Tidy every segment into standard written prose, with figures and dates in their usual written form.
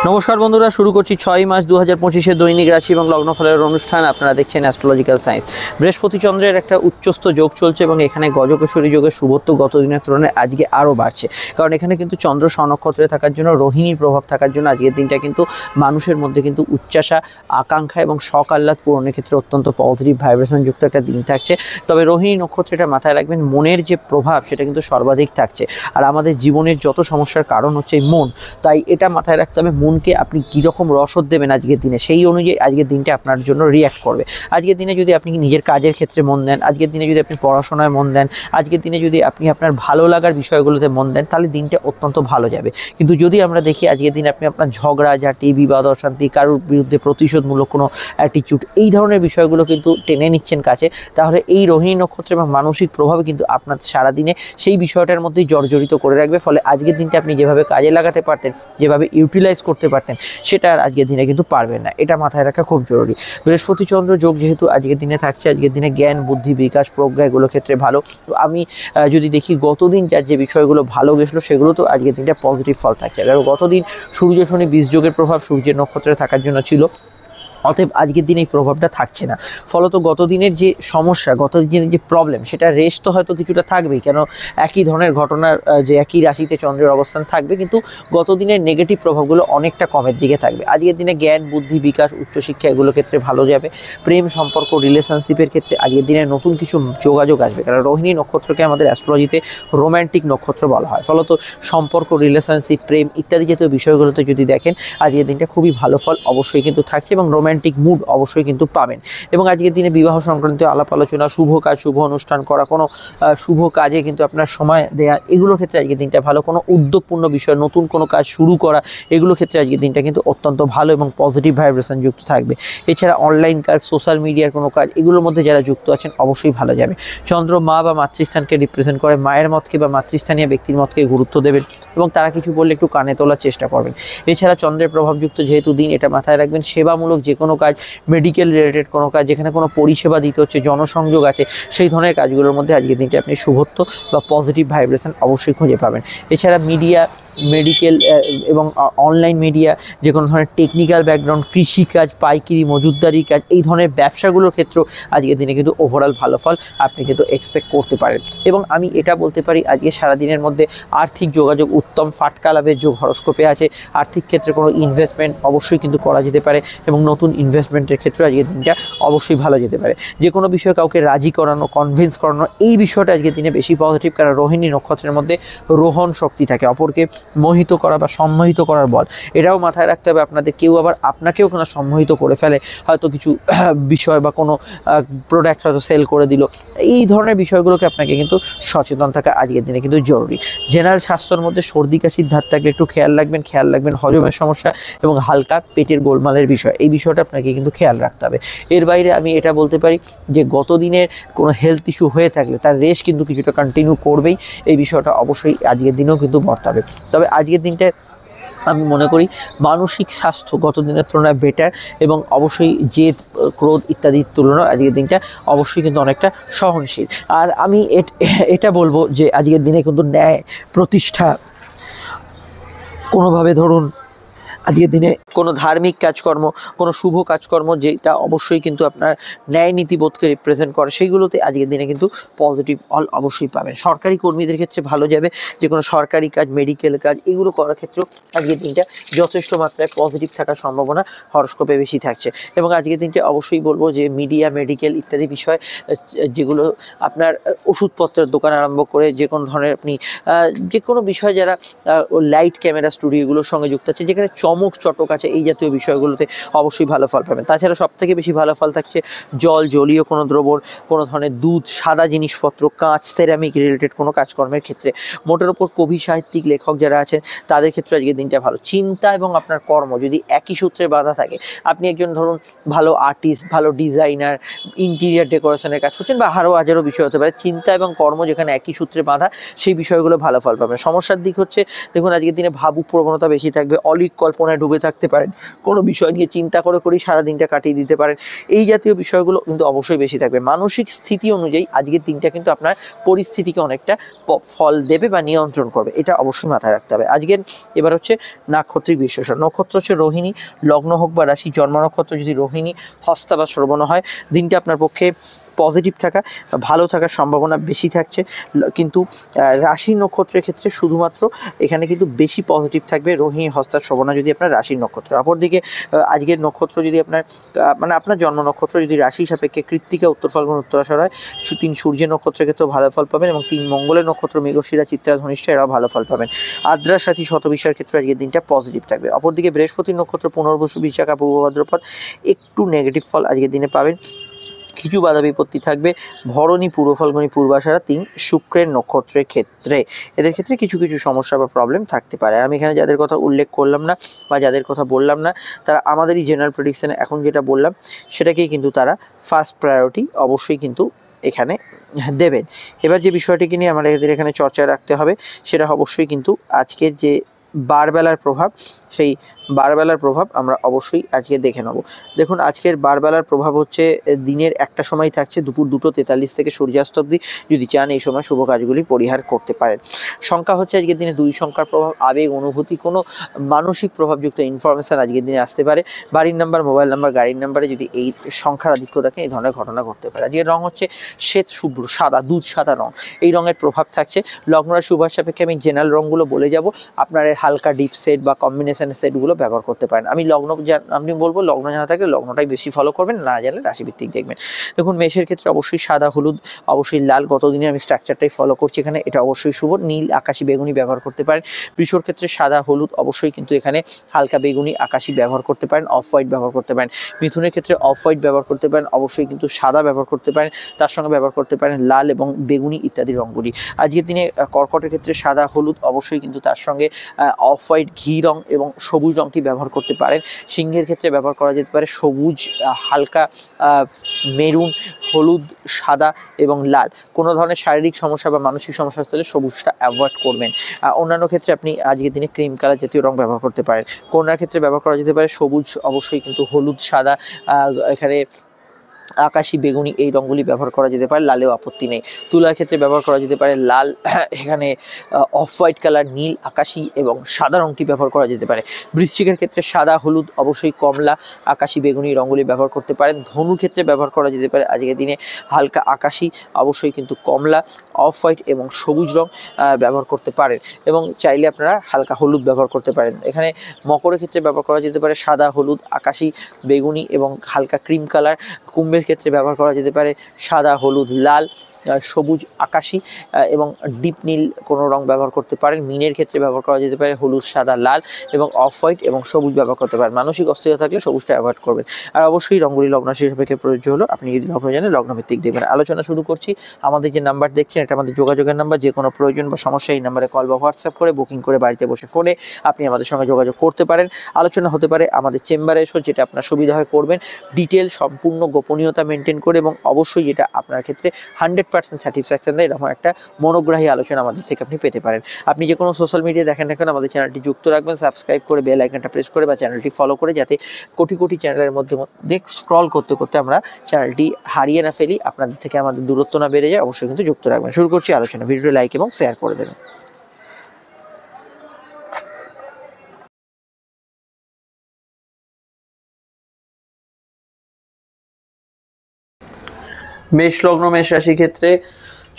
নমস্কার বন্ধুরা, শুরু করছি 6 মার্চ 2025 দৈনিক রাশি এবং লগ্নফলের অনুষ্ঠান। আপনারা দেখছেন অ্যাস্ট্রোলজিক্যাল সায়েন্স। বৃহস্পতি চন্দ্রের একটা উচ্চস্থ যোগ চলছে এবং এখানে গজকেশরী যোগের শুভত্ব গত দিনের তুলনায় আজকে আরও বাড়ছে, কারণ এখানে কিন্তু চন্দ্র স্বনক্ষত্রে থাকার জন্য, রোহিণীর প্রভাব থাকার জন্য আজকের দিনটা কিন্তু মানুষের মধ্যে কিন্তু উচ্চাসা, আকাঙ্ক্ষা এবং শখ আহ্লাদ পূরণের ক্ষেত্রে অত্যন্ত পজিটিভ ভাইব্রেশন যুক্ত একটা দিন থাকছে। তবে রোহিণী নক্ষত্রটা মাথায় রাখবেন, মনের যে প্রভাব সেটা কিন্তু সর্বাধিক থাকছে, আর আমাদের জীবনের যত সমস্যার কারণ হচ্ছে মন। তাই এটা মাথায় রাখতে হবে, মনকে আপনি কীরকম রসদ দেবেন আজকের দিনে, সেই অনুযায়ী আজকের দিনটা আপনার জন্য রিয়্যাক্ট করবে। আজকের দিনে যদি আপনি নিজের কাজের ক্ষেত্রে মন দেন, আজকের দিনে যদি আপনি পড়াশোনায় মন দেন, আজকের দিনে যদি আপনি আপনার ভালো লাগার বিষয়গুলোতে মন দেন, তাহলে দিনটা অত্যন্ত ভালো যাবে। কিন্তু যদি আমরা দেখি আজকের দিনে আপনি আপনার ঝগড়াঝাটি, বিবাদ অশান্তি, কারোর বিরুদ্ধে প্রতিশোধমূলক কোনো অ্যাটিটিউড, এই ধরনের বিষয়গুলো কিন্তু টেনে নিচ্ছেন কাছে, তাহলে এই রোহিণী নক্ষত্র এবং মানসিক প্রভাবে কিন্তু আপনার সারাদিনে সেই বিষয়টার মধ্যেই জর্জরিত করে রাখবে। ফলে আজকের দিনটা আপনি যেভাবে কাজে লাগাতে পারতেন, যেভাবে ইউটিলাইজ করতে পারতেন, সেটা আর আজকের দিনে কিন্তু পারবেন না। এটা মাথায় রাখা খুব জরুরি। বৃহস্পতি চন্দ্র যোগ যেহেতু আজকের দিনে থাকছে, আজকের দিনে জ্ঞান, বুদ্ধি, বিকাশ, প্রজ্ঞা এগুলোর ক্ষেত্রে ভালো। তো আমি যদি দেখি গতদিন যার যে বিষয়গুলো ভালো গেছিলো, সেগুলো তো আজকের দিনটা পজিটিভ ফল থাকছে। কারণ গতদিন সূর্য শনি বীজ যোগের প্রভাব সূর্যের নক্ষত্রে থাকার জন্য ছিল, অতএব আজকের দিনে এই প্রভাবটা থাকছে না। ফলত গত দিনের যে সমস্যা, গত দিনের যে প্রবলেম, সেটা রেস্ট তো হয়তো কিছুটা থাকবেই, কেন একই ধরনের ঘটনার যে একই রাশিতে চন্দ্রের অবস্থান থাকবে, কিন্তু গত দিনের নেগেটিভ প্রভাবগুলো অনেকটা কমের দিকে থাকবে। আজকের দিনে জ্ঞান, বুদ্ধি, বিকাশ, উচ্চশিক্ষা এগুলোর ক্ষেত্রে ভালো যাবে। প্রেম সম্পর্ক, রিলেশনশিপের ক্ষেত্রে আজকের দিনে নতুন কিছু যোগাযোগ আসবে, কারণ রোহিণী নক্ষত্রকে আমাদের অ্যাস্ট্রোলজিতে রোম্যান্টিক নক্ষত্র বলা হয়। ফলত সম্পর্ক, রিলেশনশিপ, প্রেম ইত্যাদি জাতীয় বিষয়গুলোতে যদি দেখেন, আজকের দিনটা খুবই ভালো ফল অবশ্যই কিন্তু থাকছে এবং রোম্যান্টিক মুড অবশ্যই কিন্তু পাবেন। এবং আজকের দিনে বিবাহ সংক্রান্ত আলাপ আলোচনা, শুভ কাজ, শুভ অনুষ্ঠান করা, কোনো শুভ কাজে কিন্তু আপনার সময় দেয়া, এগুলোর ক্ষেত্রে আজকের দিনটা ভালো। কোনো উদ্যোগপূর্ণ বিষয়, নতুন কোনো কাজ শুরু করা, এগুলোর ক্ষেত্রে আজকের দিনটা কিন্তু অত্যন্ত ভালো এবং পজিটিভ ভাইব্রেশন যুক্ত থাকবে। এছাড়া অনলাইন কাজ, সোশ্যাল মিডিয়ার কোনো কাজ, এগুলোর মধ্যে যারা যুক্ত আছেন অবশ্যই ভালো যাবে। চন্দ্র মা বা মাতৃস্থানকে রিপ্রেজেন্ট করে, মায়ের মতকে বা মাতৃস্থানীয় ব্যক্তির মতকে গুরুত্ব দেবেন এবং তারা কিছু বললে একটু কানে তোলার চেষ্টা করবেন। এছাড়া চন্দ্রের প্রভাবযুক্ত যেহেতু দিন, এটা মাথায় রাখবেন, সেবামূলক যে কোনো কাজ, মেডিকেল রিলেটেড কোনো কাজ, যেখানে কোনো পরিষেবা দিতে হচ্ছে, জনসংযোগ আছে, সেই ধরনের কাজগুলোর মধ্যে আজকের দিনটা আপনি শুভত্ব বা পজিটিভ ভাইব্রেশন অবশ্যই খুঁজে পাবেন। এছাড়া মিডিয়া, মেডিকেল এবং অনলাইন মিডিয়া, যে কোনো ধরনের টেকনিক্যাল ব্যাকগ্রাউন্ড, কৃষিকাজ, পাইকারি, মজুতদারি কাজ, এই ধরনের ব্যবসাগুলোর ক্ষেত্রেও আজকের দিনে কিন্তু ওভারঅল ভালো ফল আপনি কিন্তু এক্সপেক্ট করতে পারেন। এবং আমি এটা বলতে পারি, আজকে সারাদিনের মধ্যে আর্থিক যোগাযোগ উত্তম, ফাটকা লাভের যোগ হরস্কোপে আছে। আর্থিক ক্ষেত্রে কোনো ইনভেস্টমেন্ট অবশ্যই কিন্তু করা যেতে পারে এবং নতুন ইনভেস্টমেন্টের ক্ষেত্রে আজকের দিনটা অবশ্যই ভালো যেতে পারে। যে কোনো বিষয়ে কাউকে রাজি করানো, কনভিন্স করানো, এই বিষয়টা আজকের দিনে বেশি পজিটিভ, কারণ রোহিণী নক্ষত্রের মধ্যে রোহণ শক্তি থাকে, অপরকে মোহিত করা বা সম্মোহিত করার বল। এটাও মাথায় রাখতে হবে আপনাদের। কেউ আবার আপনাকেও কোনো সম্মোহিত করে ফেলে, হয়তো কিছু বিষয় বা কোনো প্রোডাক্ট হয়তো সেল করে দিল, এই ধরনের বিষয়গুলোকে আপনাকে কিন্তু সচেতন থাকা আজকের দিনে কিন্তু জরুরি। জেনারেল স্বাস্থ্যের মধ্যে সর্দি কাশির ধার থাকলে একটু খেয়াল রাখবেন হজমের সমস্যা এবং হালকা পেটের গোলমালের বিষয়, এই বিষয়টা আপনাকে কিন্তু খেয়াল রাখতে হবে। এর বাইরে আমি এটা বলতে পারি যে গত দিনের কোনো হেলথ ইস্যু হয়ে থাকলে তার রেস্ট কিন্তু কিছুটা কন্টিনিউ করবেই, এই বিষয়টা অবশ্যই আজকের দিনেও কিন্তু বর্তাবে। তবে আজকের দিনটায় আমি মনে করি মানসিক স্বাস্থ্য গত দিনের তুলনায় বেটার এবং অবশ্যই জেদ, ক্রোধ ইত্যাদির তুলনায় আজকের দিনটা অবশ্যই কিন্তু অনেকটা সহনশীল। আর আমি এটা বলবো যে আজকের দিনে কিন্তু ন্যায় প্রতিষ্ঠা, কোনোভাবে ধরুন আজকের দিনে কোনো ধার্মিক কাজকর্ম, কোনো শুভ কাজকর্ম, যেটা অবশ্যই কিন্তু আপনার ন্যায় নীতিবোধকে রিপ্রেজেন্ট করে, সেইগুলোতে আজকের দিনে কিন্তু পজিটিভ ফল অবশ্যই পাবেন। সরকারি কর্মীদের ক্ষেত্রে ভালো যাবে, যে কোনো সরকারি কাজ, মেডিকেল কাজ, এগুলো করার ক্ষেত্রেও আজকের দিনটা যথেষ্ট মাত্রায় পজিটিভ থাকার সম্ভাবনা হরস্কোপে বেশি থাকছে। এবং আজকের দিনটা অবশ্যই বলবো যে মিডিয়া, মেডিকেল ইত্যাদি বিষয়, যেগুলো আপনার ওষুধপত্রের দোকান আরম্ভ করে যে কোনো ধরনের আপনি যে কোনো বিষয়, যারা লাইট ক্যামেরা স্টুডিওগুলোর সঙ্গে যুক্ত আছে, যেখানে চমক চটক আছে, এই জাতীয় বিষয়গুলোতে অবশ্যই ভালো ফল পাবেন। তাছাড়া সবথেকে বেশি ভালো ফল থাকছে জল, জলীয় কোনো দ্রবণ, কোনো ধরনের দুধ, সাদা জিনিসপত্র, কাঁচ, সেরামিক রিলেটেড কোনো কাজকর্মের ক্ষেত্রে। মোটের ওপর কবি, সাহিত্যিক, লেখক যারা আছেন তাদের ক্ষেত্রে আজকের দিনটা ভালো। চিন্তা এবং আপনার কর্ম যদি একই সূত্রে বাঁধা থাকে, আপনি একজন ধরুন ভালো আর্টিস্ট, ভালো ডিজাইনার, ইন্টেরিয়ার ডেকোরেশনের কাজ করছেন বা আরও হাজারো বিষয় হতে পারে, চিন্তা এবং কর্ম যেখানে একই সূত্রে বাঁধা, সেই বিষয়গুলো ভালো ফল পাবেন। সমস্যার দিক হচ্ছে, দেখুন আজকের দিনে ভাবুক প্রবণতা বেশি থাকবে, অলিক কল্পনা ভাবনায় ডুবে থাকতে পারেন, কোনো বিষয় নিয়ে চিন্তা করে করেই সারা দিনটা কাটিয়ে দিতে পারেন। এই জাতীয় বিষয়গুলো কিন্তু অবশ্যই বেশি থাকবে। মানসিক স্থিতি অনুযায়ী আজকের দিনটা কিন্তু আপনার পরিস্থিতিকে অনেকটা ফল দেবে বা নিয়ন্ত্রণ করবে, এটা অবশ্যই মাথায় রাখতে হবে। আজকের এবার হচ্ছে নাক্ষত্রিক বিশ্লেষণ। নক্ষত্র হচ্ছে রোহিণী, লগ্ন হোক বা রাশি, জন্ম নক্ষত্র যদি রোহিণী, হস্তা বা শ্রবণ হয়, দিনটা আপনার পক্ষে পজিটিভ থাকা, ভালো থাকার সম্ভাবনা বেশি থাকছে। কিন্তু রাশি নক্ষত্রের ক্ষেত্রে শুধুমাত্র এখানে কিন্তু বেশি পজিটিভ থাকবে রোহিণী, হস্তা, শ্রবণা যদি আপনার রাশির নক্ষত্র। অপরদিকে আজকের নক্ষত্র যদি আপনার মানে আপনার জন্ম নক্ষত্র যদি রাশি সাপেক্ষে কৃত্তিকা, উত্তর ফাল্গুন, উত্তরাষাঢ় হয়, 3 সূর্যের নক্ষত্রের ক্ষেত্রেও ভালো ফল পাবেন এবং 3 মঙ্গলের নক্ষত্র মৃগশিরা, চিত্রা, ধনিষ্ঠা এরাও ভালো ফল পাবেন। আদ্রার সাথী, শতবিশার ক্ষেত্রে আজকের দিনটা পজিটিভ থাকবে। অপরদিকে বৃহস্পতির নক্ষত্র পুনর্বসু, বিশাখা, পূর্ব ভাদ্রপদ একটু নেগেটিভ ফল আজকের দিনে পাবেন। কিছু বাধা বিপত্তি থাকবে ভরণী, পূর্ব ফাল্গুনী, পূর্বাষাঢ়া 3 শুক্রের নক্ষত্রের ক্ষেত্রে, এদের ক্ষেত্রে কিছু কিছু সমস্যা বা প্রবলেম থাকতে পারে। আমি এখানে যাদের কথা উল্লেখ করলাম না বা যাদের কথা বললাম না, তারা আমাদেরই জেনারেল প্রেডিকশানে এখন যেটা বললাম সেটাকেই কিন্তু তারা ফার্স্ট প্রায়োরিটি অবশ্যই কিন্তু এখানে দেবেন। এবার যে বিষয়টিকে নিয়ে আমাদের এখানে চর্চা রাখতে হবে সেটা অবশ্যই কিন্তু আজকের যে বারবেলার প্রভাব, সেই বারবেলার প্রভাব আমরা অবশ্যই আজকে দেখে নেব। দেখুন, আজকের বারবেলার প্রভাব হচ্ছে দিনের একটা সময় থাকছে দুপুর 2:43 থেকে সূর্যাস্ত অবধি। যদি চান এই সময় শুভ কাজগুলি পরিহার করতে পারেন। সংখ্যা হচ্ছে আজকের দিনে 2 সংখ্যার প্রভাব, আবেগ, অনুভূতি, কোনো মানসিক প্রভাবযুক্ত ইনফরমেশান আজকের দিনে আসতে পারে। বাড়ির নাম্বার, মোবাইল নাম্বার, গাড়ির নাম্বারে যদি এই সংখ্যার আধিক্য থাকে এই ধরনের ঘটনা ঘটতে পারে। আজকের রং হচ্ছে শ্বেত শুভ্র, সাদা, দুধ সাদা রং, এই রঙের প্রভাব থাকছে। লগ্নরা শুভার সাপেক্ষে আমি জেনারেল রঙগুলো বলে যাব, আপনার হালকা ডিপ সেট বা কম্বিনেশনের সেটগুলো ব্যবহার করতে পারেন। আমি লগ্ন আপনি বলবো লগ্ন জানা থাকলে লগ্নটাই বেশি ফলো করবেন, না জানলে রাশিভিত্তিক দেখবেন। দেখুন, মেষের ক্ষেত্রে অবশ্যই সাদা, হলুদ, অবশ্যই লাল, গতদিনে আমি স্ট্রাকচারটাই ফলো করছি এখানে, এটা অবশ্যই শুভ। নীল, আকাশি, বেগুনি ব্যবহার করতে পারেন। বৃষর ক্ষেত্রে সাদা, হলুদ, অবশ্যই কিন্তু এখানে হালকা বেগুনি, আকাশি ব্যবহার করতে পারেন। অফ হোয়াইট ব্যবহার করতে পারেন। মিথুনের ক্ষেত্রে অফ হোয়াইট ব্যবহার করতে পারেন, অবশ্যই কিন্তু সাদা ব্যবহার করতে পারেন, তার সঙ্গে ব্যবহার করতে পারেন লাল এবং বেগুনি ইত্যাদি রঙগুলি। আজকের দিনে কর্কটের ক্ষেত্রে সাদা, হলুদ, অবশ্যই কিন্তু তার সঙ্গে অফ হোয়াইট, ঘি রং এবং সবুজ রঙটি ব্যবহার করতে পারেন। সিংহের ক্ষেত্রে ব্যবহার করা যেতে পারে সবুজ, হালকা মেরুন, হলুদ, সাদা এবং লাল। কোনো ধরনের শারীরিক সমস্যা বা মানসিক সমস্যা হলে সবুজটা অ্যাভয়েড করবেন। অন্যান্য ক্ষেত্রে আপনি আজকের দিনে ক্রিম কালার জাতীয় রং ব্যবহার করতে পারেন। কন্যার ক্ষেত্রে ব্যবহার করা যেতে পারে সবুজ, অবশ্যই কিন্তু হলুদ, সাদা, এখানে আকাশি, বেগুনি এই রঙগুলি ব্যবহার করা যেতে পারে, লালেও আপত্তি নেই। তুলার ক্ষেত্রে ব্যবহার করা যেতে পারে লাল, এখানে অফ হোয়াইট কালার, নীল, আকাশি এবং সাদা রঙটি ব্যবহার করা যেতে পারে। বৃশ্চিকের ক্ষেত্রে সাদা, হলুদ, অবশ্যই কমলা, আকাশি, বেগুনি রঙগুলি ব্যবহার করতে পারেন। ধনুর ক্ষেত্রে ব্যবহার করা যেতে পারে আজকের দিনে হালকা আকাশি, অবশ্যই কিন্তু কমলা, অফ হোয়াইট এবং সবুজ রং ব্যবহার করতে পারেন এবং চাইলে আপনারা হালকা হলুদ ব্যবহার করতে পারেন। এখানে মকরের ক্ষেত্রে ব্যবহার করা যেতে পারে সাদা, হলুদ, আকাশি, বেগুনি এবং হালকা ক্রিম কালার। কুম্ভের ক্ষেত্রে ব্যবহার করা যেতে পারে সাদা, হলুদ, লাল, সবুজ, আকাশি এবং ডিপ নীল কোনো রং ব্যবহার করতে পারেন। মিনের ক্ষেত্রে ব্যবহার করা যেতে পারে হলুদ, সাদা, লাল এবং অফ হোয়াইট এবং সবুজ ব্যবহার করতে পারেন। মানসিক অস্থিরতা থাকলে সবুজটা অ্যাভয়েড করবেন। আর অবশ্যই রঙগুলি লগ্নরাশি সাপেক্ষে প্রযোজ্য হলো, আপনি যদি লগ্ন জানেন লগ্নভিত্তিক দেখবেন। আলোচনা শুরু করছি। আমাদের যে নাম্বার দেখছেন এটা আমাদের যোগাযোগের নাম্বার। যে কোনো প্রয়োজন বা সমস্যা এই নাম্বারে কল বা হোয়াটসঅ্যাপ করে বুকিং করে বাড়িতে বসে ফোনে আপনি আমাদের সঙ্গে যোগাযোগ করতে পারেন। আলোচনা হতে পারে আমাদের চেম্বারে এসে, যেটা আপনার সুবিধা হয় করবেন। ডিটেল সম্পূর্ণ গোপনীয়তা মেনটেন করে এবং অবশ্যই যেটা আপনার ক্ষেত্রে 100% স্যাটিসফ্যাকশন দেয় এরকম একটা মনোগ্রাহী আলোচনা আমাদের থেকে আপনি পেতে পারেন। আপনি যে কোনো সোশ্যাল মিডিয়া দেখেন না কেন আমাদের চ্যানেলটি যুক্ত রাখবেন, সাবস্ক্রাইব করে বেল আইকনটা প্রেস করে বা চ্যানেলটি ফলো করে, যাতে কোটি কোটি চ্যানেলের মধ্যে স্ক্রল করতে করতে আমরা চ্যানেলটি হারিয়ে না ফেলি, আপনাদের থেকে আমাদের দূরত্ব না বেড়ে যায়। অবশ্যই কিন্তু যুক্ত রাখবেন। শুরু করছি আলোচনা। ভিডিওটি লাইক এবং শেয়ার করে দেবেন। মেষ লগ্ন, মেষ রাশি ক্ষেত্রে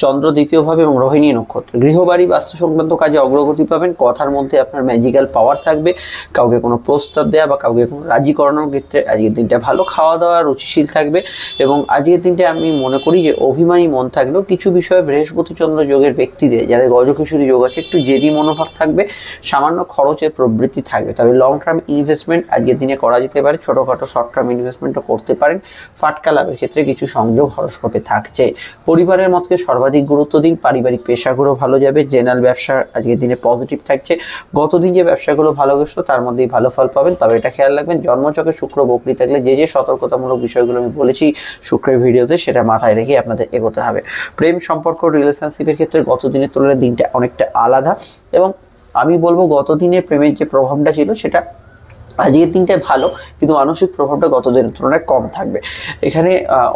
চন্দ্র দ্বিতীয়ভাবে এবং রোহিণী নক্ষত্র। গৃহবাড়ি বাস্তু সংক্রান্ত কাজে অগ্রগতি পাবেন। কথার মধ্যে আপনার ম্যাজিক্যাল পাওয়ার থাকবে। কাউকে কোনো প্রস্তাব দেওয়া বা কাউকে কোনো রাজি করানোর ক্ষেত্রে আজকের দিনটা ভালো। খাওয়া দাওয়া রুচিশীল থাকবে এবং আজকের দিনটা আমি মনে করি যে অভিমানী মন থাকলেও কিছু বিষয়ে বৃহস্পতি চন্দ্র যোগের ব্যক্তিদের যাদের গজকেশরী যোগ আছে একটু জেদি মনোভাব থাকবে, সামান্য খরচের প্রবৃত্তি থাকবে। তবে লং টার্ম ইনভেস্টমেন্ট আজকের দিনে করা যেতে পারে। ছোটোখাটো শর্ট টার্ম ইনভেস্টমেন্টও করতে পারেন। ফাটকা লাভের ক্ষেত্রে কিছু সংযোগ হরস্কোপে থাকছে। পরিবারের মতকে সর্বাধিক গুরুত্ব দিন। পারিবারিক পেশাগুলো ভালো যাবে। জেনারেল ব্যবসা আজকের দিনে পজিটিভ থাকছে। গতদিন যে ব্যবসাগুলো ভালো গেছিল তার মধ্যেই ভালো ফল পাবেন। তবে এটা খেয়াল রাখবেন, জন্মচকে শুক্র বকরি থাকলে যে সতর্কতামূলক বিষয়গুলো আমি বলেছি শুক্রের ভিডিওতে সেটা মাথায় রেখে আপনাদের এগোতে হবে। প্রেম সম্পর্ক, রিলেশনশিপের ক্ষেত্রে গতদিনের তুলনায় দিনটা অনেকটা আলাদা এবং আমি বলবো গতদিনের প্রেমের যে প্রভাবটা ছিল সেটা আজকের দিনটায় ভালো, কিন্তু মানসিক প্রভাবটা গত দিনের তুলনায় কম থাকবে। এখানে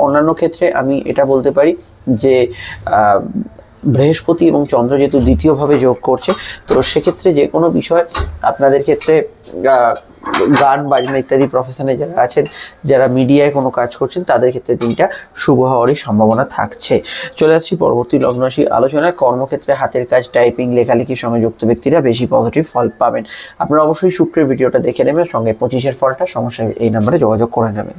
অন্যান্য ক্ষেত্রে আমি এটা বলতে পারি যে বৃহস্পতি এবং চন্দ্র যেহেতু দ্বিতীয়ভাবে যোগ করছে, তো সেক্ষেত্রে যে কোনো বিষয় আপনাদের ক্ষেত্রে গান বাজনা ইত্যাদি প্রফেশনে যারা আছেন, যারা মিডিয়ায় কোনো কাজ করছেন, তাদের ক্ষেত্রে দিনটা শুভ হওয়ারই সম্ভাবনা থাকছে। চলে আসছি পরবর্তী লগ্ন রাশি আলোচনায়। কর্মক্ষেত্রে হাতের কাজ, টাইপিং, লেখালেখির সঙ্গে যুক্ত ব্যক্তিরা বেশি পজিটিভ ফল পাবেন। আপনারা অবশ্যই শুক্রের ভিডিওটা দেখে নেবেন, সঙ্গে 25-এর ফলটা সমস্যা এই নাম্বারে যোগাযোগ করে নেবেন।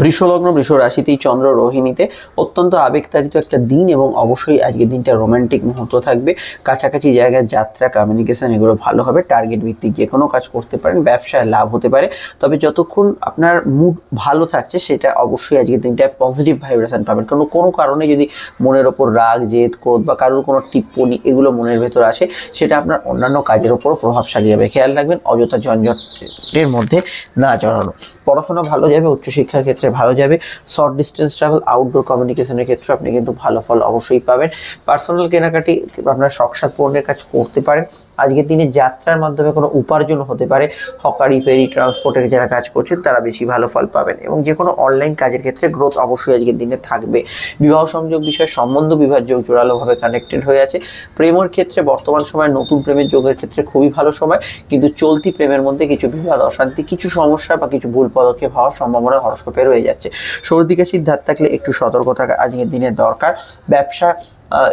বৃষ লগ্ন, বৃষ রাশিতেই চন্দ্র, রোহিণীতে অত্যন্ত আবেগতাড়িত একটা দিন, এবং অবশ্যই আজকের দিনটা রোমান্টিক মুহূর্ত থাকবে। কাছাকাছি জায়গায় যাত্রা, কমিউনিকেশন এগুলো ভালো হবে। টার্গেট ভিত্তিক যে কোনো কাজ করতে পারেন, ব্যবসায় লাভ হতে পারে। তবে যতক্ষণ আপনার মুড ভালো থাকছে, সেটা অবশ্যই আজকের দিনটায় পজিটিভ ভাইব্রেশন পাবেন। কোনো কারণে যদি মনের ওপর রাগ, জেদ, ক্রোধ বা কারোর কোনো টিপ্পনি এগুলো মনের ভেতর আসে, সেটা আপনার অন্যান্য কাজের ওপর প্রভাবশালী হবে। খেয়াল রাখবেন অযথা ঝঞ্ঝটের মধ্যে না জড়ানো। পড়াশোনা ভালো যাবে, উচ্চশিক্ষার ক্ষেত্রে ভালো যাবে। শর্ট ডিস্টেন্স ট্রাভেল, আউটডোর কমিউনিকেশনের ক্ষেত্রে আপনি কিন্তু ভালো ফল অবশ্যই পাবেন। পার্সোনাল কেনাকাটি, আপনার শখসাদ পূরণের কাজ করতে পারেন। আজকের দিনে যাত্রার মাধ্যমে কোনো উপার্জন হতে পারে। হকারি, ফেরি, ট্রান্সপোর্টের যারা কাজ করছেন তারা বেশি ভালো ফল পাবেন, এবং যে কোনো অনলাইন কাজের ক্ষেত্রে গ্রোথ অবশ্যই আজকের দিনে থাকবে। বিবাহ সংযোগ বিষয়ে সম্বন্ধ বিবাহ যোগ জোরালোভাবে কানেক্টেড হয়ে আছে। প্রেমের ক্ষেত্রে বর্তমান সময় নতুন প্রেমের যোগের ক্ষেত্রে খুবই ভালো সময়, কিন্তু চলতি প্রেমের মধ্যে কিছু বিবাদ, অশান্তি, কিছু সমস্যা বা কিছু ভুল পদক্ষেপ হওয়ার সম্ভাবনা হরস্কোপে রয়ে যাচ্ছে। সর্দি কাশির ধাত থাকলে একটু সতর্ক থাকা আজকের দিনে দরকার। ব্যবসা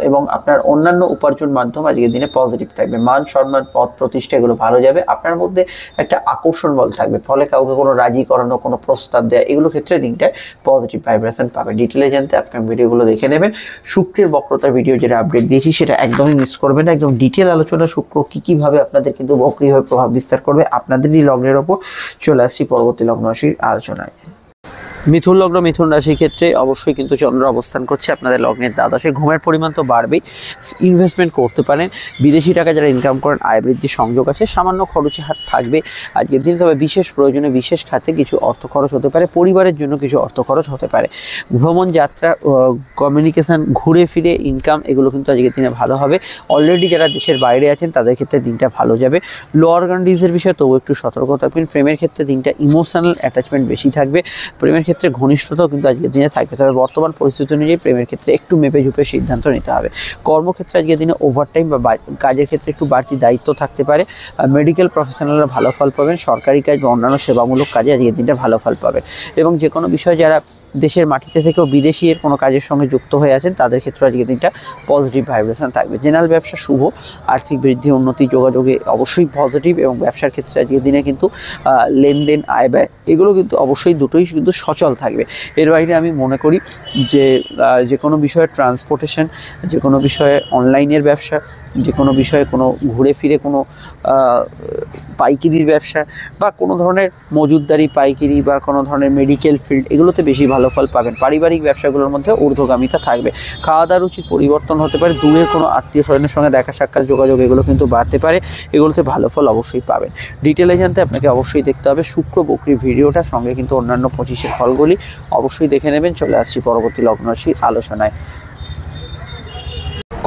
এবং আপনার অন্যান্য উপার্জন মাধ্যম আজকের দিনে পজিটিভ থাকবে। মান সম্মান, পদ প্রতিষ্ঠা এগুলো ভালো যাবে। আপনার মধ্যে একটা আকর্ষণ বল থাকবে, ফলে কাউকে কোনো রাজি করানো, কোনো প্রস্তাব দেওয়া, এগুলো ক্ষেত্রে দিনটায় পজিটিভ ভাইব্রেশন পাবে। ডিটেলে জানতে আপনার ভিডিওগুলো দেখে নেবেন। শুক্রের বক্রতার ভিডিও যেটা আপডেট দিয়েছি সেটা একদমই মিস করবেন না। একদম ডিটেল আলোচনা শুক্র কীভাবে আপনাদের কিন্তু বক্রীভাবে প্রভাব বিস্তার করবে আপনাদেরই লগ্নের ওপর। চলে আসছি পরবর্তী লগ্ন রাশির আলোচনায়। মিথুন লগ্ন, মিথুন রাশির ক্ষেত্রে অবশ্যই কিন্তু চন্দ্র অবস্থান করছে আপনাদের লগ্নের দ্বাদশে। ঘুমের পরিমাণ তো বাড়বেই, ইনভেস্টমেন্ট করতে পারেন। বিদেশি টাকা যারা ইনকাম করেন, আয় বৃদ্ধির সংযোগ আছে। সামান্য খরচে হাত থাকবে আজকের দিন, তবে বিশেষ প্রয়োজনে বিশেষ খাতে কিছু অর্থ খরচ হতে পারে। পরিবারের জন্য কিছু অর্থ খরচ হতে পারে। ভ্রমণ, যাত্রা, কমিউনিকেশান, ঘুরে ফিরে ইনকাম এগুলো কিন্তু আজকের দিনে ভালো হবে। অলরেডি যারা দেশের বাইরে আছেন তাদের ক্ষেত্রে দিনটা ভালো যাবে। লো অর্গানাইজের বিষয়ে তবু একটু সতর্ক থাকবেন। প্রেমের ক্ষেত্রে দিনটা ইমোশনাল অ্যাটাচমেন্ট বেশি থাকবে। প্রেমের ক্ষেত্রে ঘনিষ্ঠতাও কিন্তু আজকের দিনে থাকবে, তবে বর্তমান পরিস্থিতি অনুযায়ী প্রেমের ক্ষেত্রে একটু মেপে ঝুপে সিদ্ধান্ত নিতে হবে। কর্মক্ষেত্রে আজকের দিনে ওভারটাইম বা কাজের ক্ষেত্রে একটু বাড়তি দায়িত্ব থাকতে পারে। মেডিকেল প্রফেশনালরা ভালো ফল পাবেন। সরকারি কাজ বা অন্যান্য সেবামূলক কাজে আজকের দিনটা ভালো ফল পাবেন। এবং যে কোনো বিষয়ে যারা দেশের মাটিতে থেকেও বিদেশি এর কোনো কাজের সঙ্গে যুক্ত হয়ে আছেন, তাদের ক্ষেত্রে আজকের দিনটা পজিটিভ ভাইব্রেশন থাকবে। জেনারেল ব্যবসা শুভ, আর্থিক বৃদ্ধি, উন্নতি, যোগাযোগে অবশ্যই পজিটিভ। এবং ব্যবসার ক্ষেত্রে আজকের দিনে কিন্তু লেনদেন, আয় ব্যয় এগুলো কিন্তু অবশ্যই দুটোই কিন্তু সচল থাকবে। এর বাইরে আমি মনে করি যে কোনো বিষয়ে ট্রান্সপোর্টেশন, যে কোনো বিষয়ে অনলাইনের ব্যবসা, যে কোনো বিষয়ে কোনো ঘুরে ফিরে কোনো পাইকারির ব্যবসা বা কোনো ধরনের মজুতদারি, পাইকারি বা কোনো ধরনের মেডিকেল ফিল্ড, এগুলোতে বেশি ভালো ফল পাবেন। পারিবারিক ব্যবসাগুলোর মধ্যে ঊর্ধ্বগামিতা থাকবে। খাওয়া দাওয়ার রুচির পরিবর্তন হতে পারে। দূরের কোনো আত্মীয় স্বজনের সঙ্গে দেখা সাক্ষাৎ, যোগাযোগ এগুলো কিন্তু বাড়তে পারে। এগুলোতে ভালো ফল অবশ্যই পাবেন। ডিটেলে জানতে আপনাকে অবশ্যই দেখতে হবে শুক্র বকরির ভিডিওটার সঙ্গে কিন্তু অন্যান্য 25-এর ফলগুলি অবশ্যই দেখে নেবেন। চলে আসছি পরবর্তী লগ্ন রাশির আলোচনায়।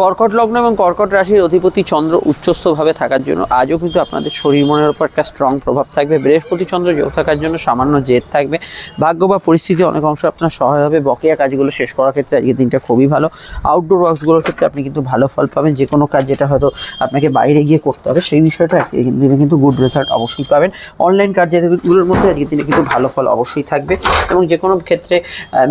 কর্কট লগ্ন এবং কর্কট রাশির অধিপতি চন্দ্র উচ্চস্থভাবে থাকার জন্য আজও কিন্তু আপনাদের শরীর মনের উপর একটা স্ট্রং প্রভাব থাকবে। বৃহস্পতি চন্দ্র যোগ থাকার জন্য সামান্য জেদ থাকবে। ভাগ্য বা পরিস্থিতি অনেক অংশ আপনার সহায় হবে। বকেয়া কাজগুলো শেষ করার ক্ষেত্রে আজকের দিনটা খুবই ভালো। আউটডোর ওয়ার্কসগুলোর ক্ষেত্রে আপনি কিন্তু ভালো ফল পাবেন। যে কোনো কাজ যেটা হয়তো আপনাকে বাইরে গিয়ে করতে হবে, সেই বিষয়টা আজকের দিনে কিন্তু গুড রেজাল্ট অবশ্যই পাবেন। অনলাইন কাজ যেগুলোর মধ্যে আজকের দিনে কিন্তু ভালো ফল অবশ্যই থাকবে। এবং যে কোনো ক্ষেত্রে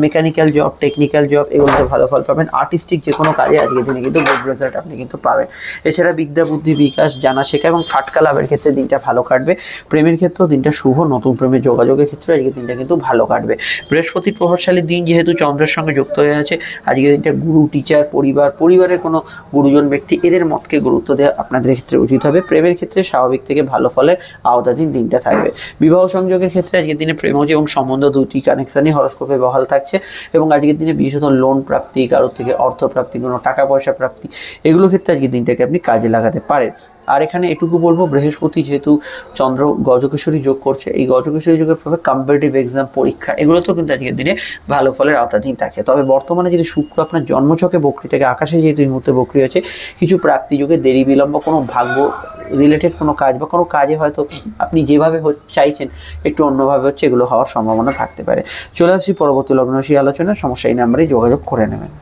মেকানিক্যাল জব, টেকনিক্যাল জব এগুলোতে ভালো ফল পাবেন। আর্টিস্টিক যে কোনো কাজে আজকের দিনে কিন্তু গুড রেজাল্ট আপনি কিন্তু পাবেন। এছাড়া বিদ্যা, বুদ্ধি, বিকাশ, জানা শেখা এবং ফাটকা লাভের ক্ষেত্রে দিনটা ভালো কাটবে। প্রেমের ক্ষেত্রেও দিনটা শুভ। নতুন প্রেমের যোগাযোগের ক্ষেত্রে আজকের দিনটা কিন্তু ভালো কাটবে। বৃহস্পতির প্রভাবশালী দিন যেহেতু চন্দ্রের সঙ্গে যুক্ত হয়ে আছে, আজকের দিনটা গুরু, টিচার, পরিবারের কোনো গুরুজন ব্যক্তি এদের মতকে গুরুত্ব দেওয়া আপনাদের ক্ষেত্রে উচিত হবে। প্রেমের ক্ষেত্রে স্বাভাবিক থেকে ভালো ফলের আওতাধীন দিনটা থাকবে। বিবাহ সংযোগের ক্ষেত্রে আজকের দিনে প্রেমজ এবং সম্বন্ধ দুটি কানেকশনই হরস্কোপে বহাল থাকছে। এবং আজকের দিনে বিশেষত লোন প্রাপ্তি, কারোর থেকে অর্থ প্রাপ্তি, কোনো টাকা পয়সা প্রাপ্তি প্রাপ্তি, এগুলো ক্ষেত্রে আজকের দিনটাকে আপনি কাজে লাগাতে পারেন। আর এখানে এটুকু বলবো, বৃহস্পতি যেহেতু চন্দ্র গজকেশরী যোগ করছে, এই গজকেশরী যোগের প্রভাবে কম্পিটিটিভ এক্সাম, পরীক্ষা, এগুলোতেও কিন্তু আজকের দিনে ভালো ফলের আওতাধীন থাকছে। তবে বর্তমানে যদি শুক্র আপনার জন্মছকে বক্রী থেকে আকাশে যেহেতু এই মুহূর্তে বক্রী হয়েছে, কিছু প্রাপ্তি যোগে দেরি বিলম্ব, কোনো ভাগ্য রিলেটেড কোনো কাজ বা কোনো কাজে হয়তো আপনি যেভাবে চাইছেন একটু অন্যভাবে হচ্ছে, এগুলো হওয়ার সম্ভাবনা থাকতে পারে। চলে আসছি পরবর্তী লগ্ন রাশি আলোচনা। সমস্যা এই নাম্বারে যোগাযোগ করে নেবেন।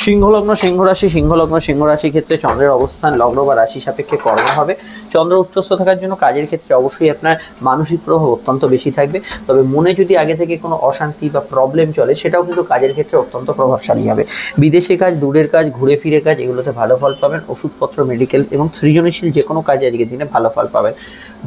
সিংহলগ্ন সিংহ রাশি, সিংহলগ্ন সিংহ রাশির ক্ষেত্রে চন্দ্রের অবস্থান লগ্ন বা রাশি সাপেক্ষে কর্ম হবে। চন্দ্র উচ্চস্থ থাকার জন্য কাজের ক্ষেত্রে অবশ্যই আপনার মানসিক প্রভাব অত্যন্ত বেশি থাকবে। তবে মনে যদি আগে থেকে কোনো অশান্তি বা প্রবলেম চলে, সেটাও কিন্তু কাজের ক্ষেত্রে অত্যন্ত প্রভাবশালী হবে। বিদেশে কাজ, দূরের কাজ, ঘুরে ফিরে কাজ, এগুলোতে ভালো ফল পাবেন। ওষুধপত্র, মেডিকেল এবং সৃজনশীল যে কোনো কাজে আজকের দিনে ভালো ফল পাবেন।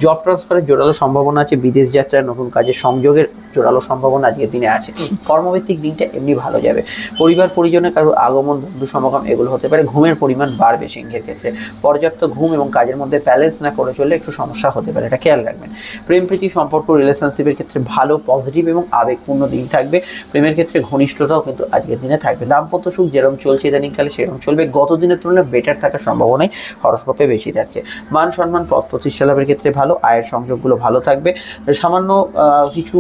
জব ট্রান্সফারের জোরালো সম্ভাবনা আছে, বিদেশ যাত্রায় নতুন কাজের সংযোগের জোরালো সম্ভাবনা আজকের দিনে আছে। কর্মভিত্তিক দিনটা এমনি ভালো যাবে। পরিবার পরিজনের কারো আগমন, বন্ধু সমাগম, এগুলো হতে পারে। ঘুমের পরিমাণ বাড়বে সিংহের ক্ষেত্রে। পর্যাপ্ত ঘুম এবং কাজের মধ্যে ব্যালেন্স না করে চললে একটু সমস্যা হতে পারে, এটা খেয়াল রাখবেন। প্রেম প্রীতি সম্পর্ক, রিলেশনশিপের ক্ষেত্রে ভালো, পজিটিভ এবং আবেগপূর্ণ দিন থাকবে। প্রেমের ক্ষেত্রে ঘনিষ্ঠতাও কিন্তু আজকের দিনে থাকবে। দাম্পত্য সুখ যেরকম চলছে ইদানিংকালে সেরকম চলবে। গত দিনের তুলনায় বেটার থাকার সম্ভাবনাই হরস্কোপে বেশি থাকছে। মান সম্মান, পদ প্রতিষ্ঠা লাভের ক্ষেত্রে ভালো। আয়ের সংযোগগুলো ভালো থাকবে। সামান্য কিছু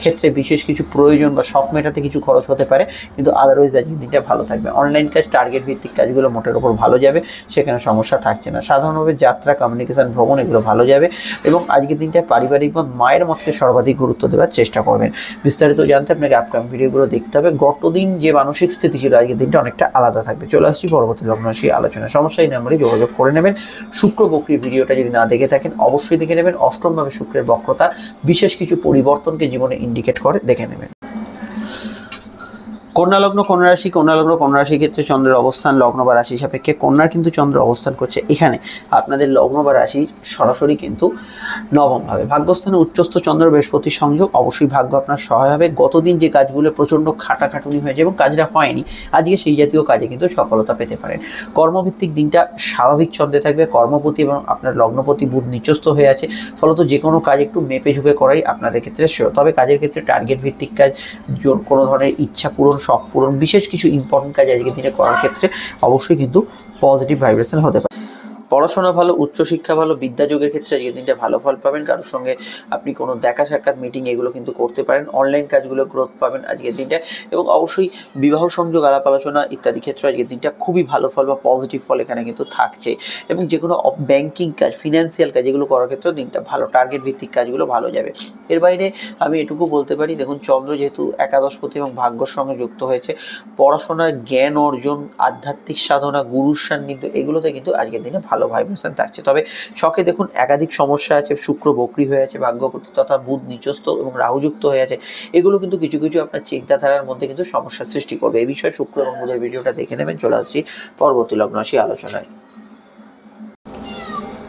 ক্ষেত্রে বিশেষ কিছু প্রয়োজন বা শখ মেটাতে কিছু খরচ হতে পারে, কিন্তু আদারওয়াইজ আজকের দিনটা ভালো থাকবে। অনলাইন কাজ, টার্গেট ভিত্তিক কাজগুলো মোটের ওপর ভালো যাবে, সেখানে সমস্যা থাকছে না। সাধারণভাবে যাত্রা, কমিউনিকেশন, ভ্রমণ, এগুলো ভালো যাবে। এবং আজকের দিনটা পারিবারিক মত, মায়ের মতকে সর্বাধিক গুরুত্ব দেওয়ার চেষ্টা করবেন। বিস্তারিত জানতে আপনাকে আপকামিং ভিডিওগুলো দেখতে হবে। গত দিন যে মানসিক স্থিতি ছিল, আজকের দিনটা অনেকটা আলাদা থাকবে। চলে আসছি পরবর্তী লগ্ন রাশি আলোচনা। সমস্যা এই নাম্বারে যোগাযোগ করে নেবেন। শুক্র বক্রীর ভিডিওটা যদি না দেখে থাকেন অবশ্যই দেখে নেবেন। অষ্টমভাবে শুক্রের বক্রতা বিশেষ কিছু পরিবর্তনকে জীবনে ইন্ডিকেট করে, দেখে নেবেন। কন্যা লগ্ন কন্যা রাশি, কন্যা লগ্ন কন্যা রাশির ক্ষেত্রে চন্দ্রের অবস্থান লগ্ন বা রাশি সাপেক্ষে কন্যার কিন্তু চন্দ্র অবস্থান করছে এখানে আপনাদের লগ্ন বা রাশি সরাসরি কিন্তু নবমভাবে। ভাগ্যস্থানে উচ্চস্থ চন্দ্র বৃহস্পতির সংযোগ, অবশ্যই ভাগ্য আপনার সহায় হবে। গতদিন যে কাজগুলো প্রচণ্ড খাটাখাটুনি হয়েছে এবং কাজটা হয়নি, আজকে সেই জাতীয় কাজে কিন্তু সফলতা পেতে পারেন। কর্মভিত্তিক দিনটা স্বাভাবিক ছন্দে থাকবে। কর্মপতি এবং আপনার লগ্নপতি বুধ নিচস্থ হয়ে আছে, ফলত যে কোনো কাজ একটু মেপে ঝুঁকে করাই আপনাদের ক্ষেত্রে শ্রেয়। তবে কাজের ক্ষেত্রে টার্গেট ভিত্তিক কাজ, কোনো ধরনের ইচ্ছা পূরণ, শখ পূরণ, বিশেষ কিছু ইম্পর্টেন্ট কাজ আজকের দিনে করার ক্ষেত্রে অবশ্যই কিন্তু পজিটিভ ভাইব্রেশন হতে পারে। পড়াশোনা ভালো, উচ্চশিক্ষা ভালো, বিদ্যাযোগের ক্ষেত্রে আজকের দিনটা ভালো ফল পাবেন। কারোর সঙ্গে আপনি কোনো দেখা সাক্ষাৎ, মিটিং, এগুলো কিন্তু করতে পারেন। অনলাইন কাজগুলো গ্রোথ পাবেন আজকের দিনটা। এবং অবশ্যই বিবাহ সংযোগ, আলাপ আলোচনা ইত্যাদি ক্ষেত্রে আজকের দিনটা খুবই ভালো ফল বা পজিটিভ ফল এখানে কিন্তু থাকছে। এবং যে কোনো ব্যাংকিং কাজ, ফিনান্সিয়াল কাজ, এগুলো করার ক্ষেত্রেও দিনটা ভালো। টার্গেট ভিত্তিক কাজগুলো ভালো যাবে। এর বাইরে আমি এটুকু বলতে পারি, দেখুন চন্দ্র যেহেতু একাদশপতি এবং ভাগ্যর সঙ্গে যুক্ত হয়েছে, পড়াশোনার জ্ঞান অর্জন, আধ্যাত্মিক সাধনা, গুরুর সান্নিধ্য, এগুলোতে কিন্তু আজকের দিনে ভালো ভাইব্রেশন থাকছে। তবে ছকে দেখুন একাধিক সমস্যা আছে। শুক্র বক্রী হয়ে আছে, ভাগ্যপতি তথা বুধ নিচস্থ এবং রাহুযুক্ত হয়ে আছে। এগুলো কিন্তু কিছু কিছু আপনার চিন্তাধারার মধ্যে কিন্তু সমস্যার সৃষ্টি করবে। এই বিষয়ে শুক্র এবং বুধের ভিডিওটা দেখে নেবেন। চলে আসছি পরবর্তী লগ্ন রাশি আলোচনায়।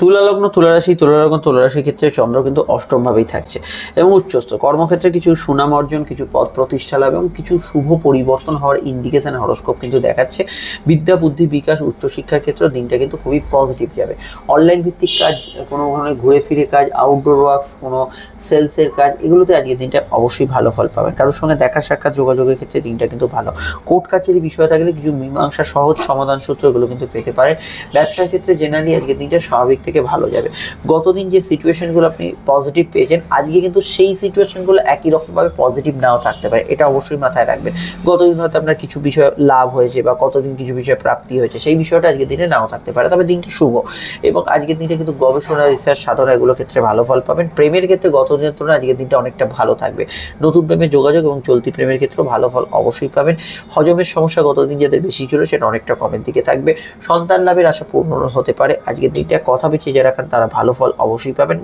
তুলা লগ্ন তুলা রাশি, তুলা লগ্ন তুলা রাশির ক্ষেত্রে চন্দ্র কিন্তু অষ্টমভাবেই থাকছে এবং উচ্চস্থ। কর্মক্ষেত্রে কিছু সুনাম অর্জন, কিছু পদ প্রতিষ্ঠা লাভ এবং কিছু শুভ পরিবর্তন হওয়ার ইন্ডিকেশন হরস্কোপ কিন্তু দেখাচ্ছে। বিদ্যা, বুদ্ধি, বিকাশ, উচ্চশিক্ষার ক্ষেত্রে দিনটা কিন্তু খুবই পজিটিভ যাবে। অনলাইন ভিত্তিক কাজ, কোনো ধরনের ঘুরে ফিরে কাজ, আউটডোর ওয়ার্কস, কোনো সেলসের কাজ, এগুলোতে আজকের দিনটা অবশ্যই ভালো ফল পাবেন। কারোর সঙ্গে দেখা সাক্ষাৎ, যোগাযোগের ক্ষেত্রে দিনটা কিন্তু ভালো। কোর্ট কাছারি বিষয় থাকলে কিছু মীমাংসা, সহজ সমাধান সূত্র, এগুলো কিন্তু পেতে পারেন। ব্যবসার ক্ষেত্রে জেনারেলি আজকের দিনটা স্বাভাবিক থেকে ভালো যাবে। গতদিন যে সিচুয়েশনগুলো আপনি পজিটিভ পেয়েছেন, আজকে কিন্তু সেই সিচুয়েশনগুলো একই রকমভাবে পজিটিভ নাও থাকতে পারে, এটা অবশ্যই মাথায় রাখবেন। গতদিন হয়তো আপনার কিছু বিষয় লাভ হয়েছে বা কতদিন কিছু বিষয় প্রাপ্তি হয়েছে, সেই বিষয়টা আজকের দিনে নাও থাকতে পারে, তবে দিনটা শুভ। এবং আজকের দিনে কিন্তু গবেষণা, রিসার্চ, সাধনা, এগুলোর ক্ষেত্রে ভালো ফল পাবেন। প্রেমের ক্ষেত্রে গত দিনের তুলনায় আজকের দিনটা অনেকটা ভালো থাকবে। নতুন প্রেমের যোগাযোগ এবং চলতি প্রেমের ক্ষেত্রেও ভালো ফল অবশ্যই পাবেন। হজমের সমস্যা গতদিন যাদের বেশি ছিল, সেটা অনেকটা কমের দিকে থাকবে। সন্তান লাভের আশা পূর্ণ হতে পারে। আজকের দিনটা কথা বেঁচে যারা রাখেন তারা ভালো ফল অবশ্যই পাবেন।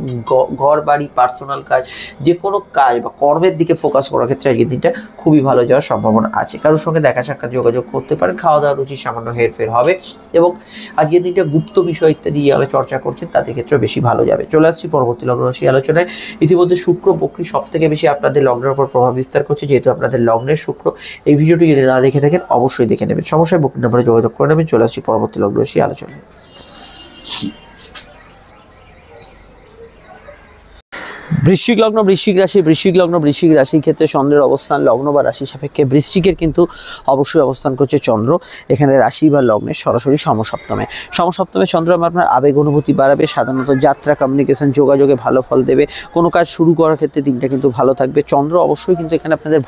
ঘর বাড়ি, পার্সোনাল কাজ, যে কোনো কাজ বা কর্মের দিকে ফোকাস করার ক্ষেত্রে আজকের দিনটা খুবই ভালো যাওয়ার সম্ভাবনা আছে। কারোর সঙ্গে দেখা সাক্ষাৎ, যোগাযোগ করতে পারেন। খাওয়া দাওয়ার রুচি সামান্য হেরফের হবে এবং আজকের দিনটা গুপ্ত বিষয় ইত্যাদি চর্চা করছেন তাদের ক্ষেত্রে বেশি ভালো যাবে। চলে আসছি পরবর্তী লগ্ন রাশি আলোচনায়। ইতিমধ্যে শুক্র বক্রী সব থেকে বেশি আপনাদের লগ্নের উপর প্রভাব বিস্তার করছে, যেহেতু আপনাদের লগ্নের শুক্র। এই ভিডিওটি যদি না দেখে থাকেন অবশ্যই দেখে নেবেন। সমস্যায় বুকিং নাম্বারে যোগাযোগ করে নেবেন। চলে আসছি পরবর্তী লগ্ন রাশি আলোচনায়। বৃশ্চিক লগ্ন বৃশ্চিক রাশি, বৃশ্চিক লগ্ন বৃশ্চিক রাশির ক্ষেত্রে চন্দ্রের অবস্থান লগ্ন বা রাশি সাপেক্ষে বৃশ্চিকের কিন্তু অবশ্যই অবস্থান করছে চন্দ্র এখানে রাশি বা লগ্নের সরাসরি সমসপ্তমে। সমসপ্তমে চন্দ্র আপনার আবেগ অনুভূতি বাড়াবে, সাধারণত যাত্রা কমিউনিকেশন যোগাযোগে ভালো ফল দেবে, কোনো কাজ শুরু করার ক্ষেত্রে দিনটা কিন্তু ভালো থাকবে। চন্দ্র অবশ্যই কিন্তু এখানে আপনাদের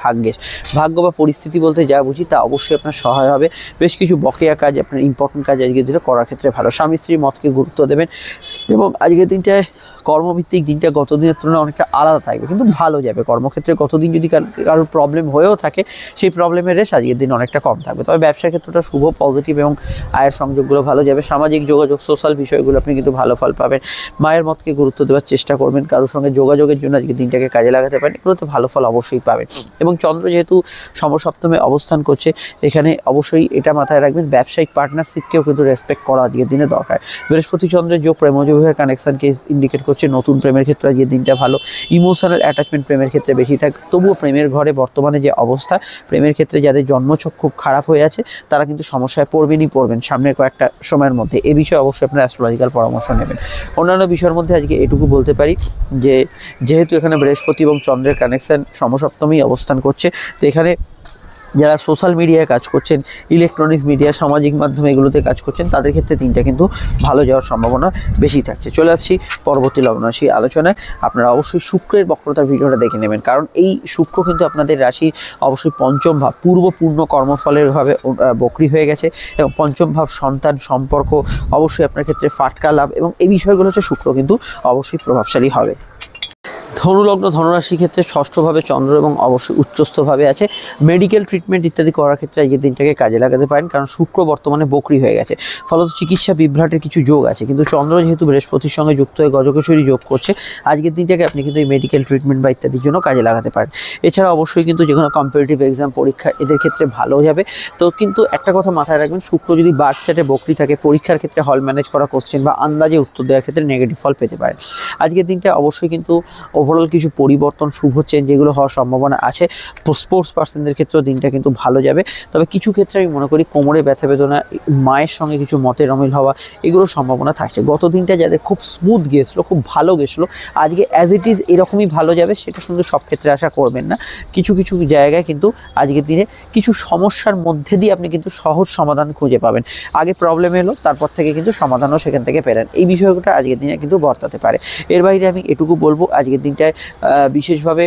ভাগ্য বা পরিস্থিতি বলতে যা বুঝি তা অবশ্যই আপনার সহায় হবে। বেশ কিছু বকেয়া কাজ, আপনার ইম্পর্টেন্ট কাজ আজকের দিনে করার ক্ষেত্রে ভালো। স্বামী স্ত্রীর মতকে গুরুত্ব দেবেন এবং আজকের দিনটায় কর্মভিত্তিক দিনটা গত দিনের তুলনায় অনেকটা আলাদা থাকবে, কিন্তু ভালো যাবে। কর্মক্ষেত্রে গতদিন যদি কারোর প্রবলেম হয়েও থাকে সেই প্রবলেমের রেশ আজকের দিন অনেকটা কম থাকবে। তবে ব্যবসার ক্ষেত্রটা শুভ পজিটিভ এবং আয়ের সংযোগগুলো ভালো যাবে। সামাজিক যোগাযোগ সোশ্যাল বিষয়গুলো আপনি কিন্তু ভালো ফল পাবেন। মায়ের মতকে গুরুত্ব দেওয়ার চেষ্টা করবেন, কারোর সঙ্গে যোগাযোগের জন্য আজকে দিনটাকে কাজে লাগাতে পারেন, এগুলোতে ভালো ফল অবশ্যই পাবেন। এবং চন্দ্র যেহেতু সমসপ্তমে অবস্থান করছে এখানে অবশ্যই এটা মাথায় রাখবেন, ব্যবসায়িক পার্টনারশিপকেও কিন্তু রেসপেক্ট করা আজকের দিনে দরকার। বৃহস্পতি চন্দ্রের যোগ প্রেমজ বিবাহের কানেকশনকে ইন্ডিকেট করছে। নতুন প্রেমের ক্ষেত্রে আজকের দিনটা ভালো। ইমোশনাল অ্যাটাচমেন্ট প্রেমের ক্ষেত্রে বেশি থাকে, তবুও প্রেমের ঘরে বর্তমানে যে অবস্থা, প্রেমের ক্ষেত্রে যাদের জন্মছক খুব খারাপ হয়ে আছে তারা কিন্তু সমস্যায় পড়বেন সামনের কয়েকটা সময়ের মধ্যে। এ বিষয়ে অবশ্যই আপনারা অ্যাস্ট্রোলজিক্যাল পরামর্শ নেবেন। অন্যান্য বিষয়ের মধ্যে আজকে এটুকু বলতে পারি যে যেহেতু এখানে বৃহস্পতি এবং চন্দ্রের কানেকশন সমসপ্তমেই অবস্থান করছে, তো এখানে যারা সোশ্যাল মিডিয়ায় কাজ করছেন, ইলেকট্রনিক্স মিডিয়া, সামাজিক মাধ্যমে এগুলোতে কাজ করছেন, তাদের ক্ষেত্রে দিনটা কিন্তু ভালো যাওয়ার সম্ভাবনা বেশি থাকছে। চলে আসছি পরবর্তী লগ্ন রাশি আলোচনায়। আপনারা অবশ্যই শুক্রের বক্রতার ভিডিওটা দেখে নেবেন, কারণ এই শুক্র কিন্তু আপনাদের রাশির অবশ্যই পঞ্চম ভাব, পূর্ণ কর্মফলের ভাবে বক্রী হয়ে গেছে এবং পঞ্চম ভাব সন্তান সম্পর্ক অবশ্যই আপনার ক্ষেত্রে ফাটকা লাভ এবং এই বিষয়গুলো হচ্ছে শুক্র কিন্তু অবশ্যই প্রভাবশালী হবে। ধনুলগ্ন ধনুরাশির ক্ষেত্রে ষষ্ঠভাবে চন্দ্র এবং অবশ্যই উচ্চস্থভাবে আছে। মেডিকেল ট্রিটমেন্ট ইত্যাদি করার ক্ষেত্রে আজকের দিনটাকে কাজে লাগাতে পারেন, কারণ শুক্র বর্তমানে বক্রী হয়ে গেছে, ফলত চিকিৎসা বিভ্রাটের কিছু যোগ আছে। কিন্তু চন্দ্র যেহেতু বৃহস্পতির সঙ্গে যুক্ত হয়ে গজকেশরী যোগ করছে, আজকের দিনটাকে আপনি কিন্তু এই মেডিকেল ট্রিটমেন্ট বা ইত্যাদির জন্য কাজে লাগাতে পারেন। এছাড়া অবশ্যই কিন্তু যে কোনো কম্পিটিটিভ এক্সাম পরীক্ষা এদের ক্ষেত্রে ভালো যাবে। তো কিন্তু একটা কথা মাথায় রাখবেন, শুক্র যদি বার্থ চার্টে বক্রী থাকে, পরীক্ষার ক্ষেত্রে হল ম্যানেজ করা কোশ্চেন বা আন্দাজে উত্তর দেওয়ার ক্ষেত্রে নেগেটিভ ফল পেতে পারেন। আজকের দিনটা অবশ্যই কিন্তু ওভারঅল কিছু পরিবর্তন শুভ চেঞ্জ যেগুলো হওয়ার সম্ভাবনা আছে। স্পোর্টস পার্সনদের ক্ষেত্রেও দিনটা কিন্তু ভালো যাবে। তবে কিছু ক্ষেত্রে আমি মনে করি কোমরে ব্যথা বেদনা, মায়ের সঙ্গে কিছু মতের অমিল হওয়া, এগুলোর সম্ভাবনা থাকছে। গত দিনটা যাদের খুব স্মুথ গেছিলো, খুব ভালো গেছিলো, আজকে অ্যাজ ইট ইজ এরকমই ভালো যাবে, সেটা শুধু সব ক্ষেত্রে আশা করবেন না। কিছু কিছু জায়গায় কিন্তু আজকের দিনে কিছু সমস্যার মধ্যে দিয়ে আপনি কিন্তু সহজ সমাধান খুঁজে পাবেন। আগে প্রবলেম এলো, তারপর থেকে কিন্তু সমাধানও সেখান থেকে পেলেন। এই বিষয়টা আজকের দিনে কিন্তু বর্তাতে পারে। এর বাইরে আমি এটুকু বলবো, আজকের দিনটায় বিশেষভাবে